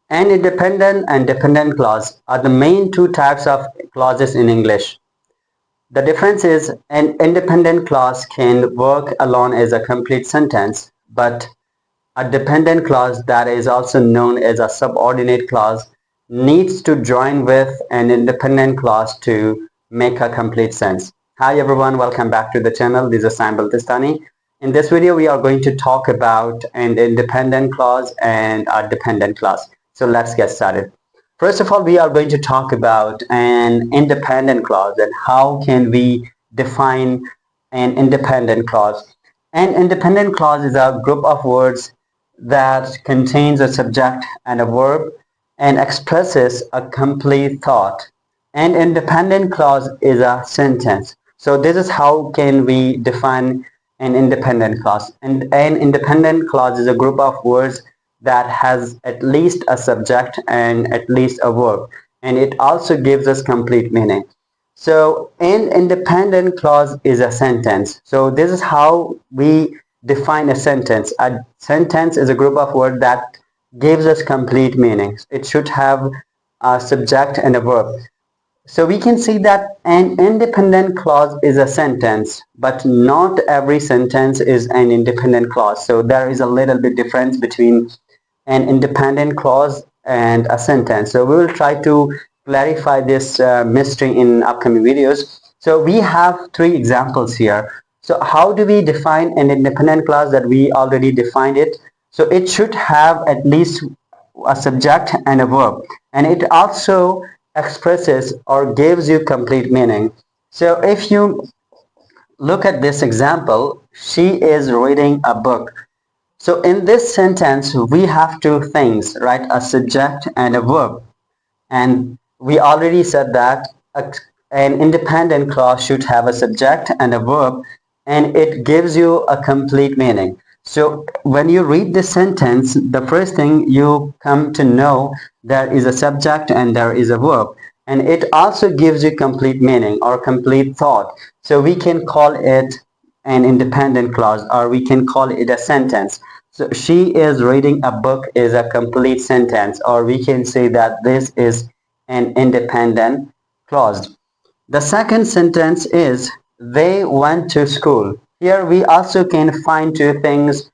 An independent and dependent clause are the main two types of clauses in English. The difference is an independent clause can work alone as a complete sentence, but a dependent clause, that is also known as a subordinate clause, needs to join with an independent clause to make a complete sense. Hi everyone, welcome back to the channel. This is Sam Baltistani. In this video, we are going to talk about an independent clause and a dependent clause. So let's get started. First of all, we are going to talk about an independent clause and how can we define an independent clause. An independent clause is a group of words that contains a subject and a verb and expresses a complete thought. An independent clause is a sentence. So this is how can we define an independent clause. And an independent clause is a group of words that has at least a subject and at least a verb. And it also gives us complete meaning. So an independent clause is a sentence. So this is how we define a sentence. A sentence is a group of words that gives us complete meaning. It should have a subject and a verb. So we can see that an independent clause is a sentence, but not every sentence is an independent clause. So there is a little bit difference between an independent clause and a sentence. So we will try to clarify this mystery in upcoming videos. So we have three examples here. So how do we define an independent clause? That we already defined it. So it should have at least a subject and a verb, and it also expresses or gives you complete meaning. So if you look at this example, she is reading a book. So in this sentence, we have two things, right? A subject and a verb. And we already said that an independent clause should have a subject and a verb, and it gives you a complete meaning. So when you read this sentence, the first thing you come to know, there is a subject and there is a verb. And it also gives you complete meaning or complete thought. So we can call it an independent clause, or we can call it a sentence. So she is reading a book is a complete sentence, or we can say that this is an independent clause. The second sentence is they went to school. Here we also can find two things,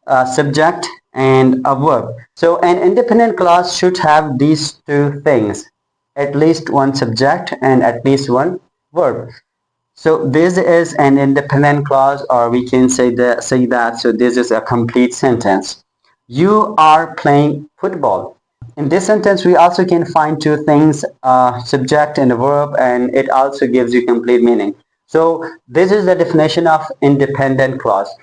a subject and a verb. So an independent clause should have these two things, at least one subject and at least one verb. So this is an independent clause, or we can say that. So this is a complete sentence. You are playing football. In this sentence, we also can find two things, subject and a verb, and it also gives you complete meaning. So this is the definition of independent clause.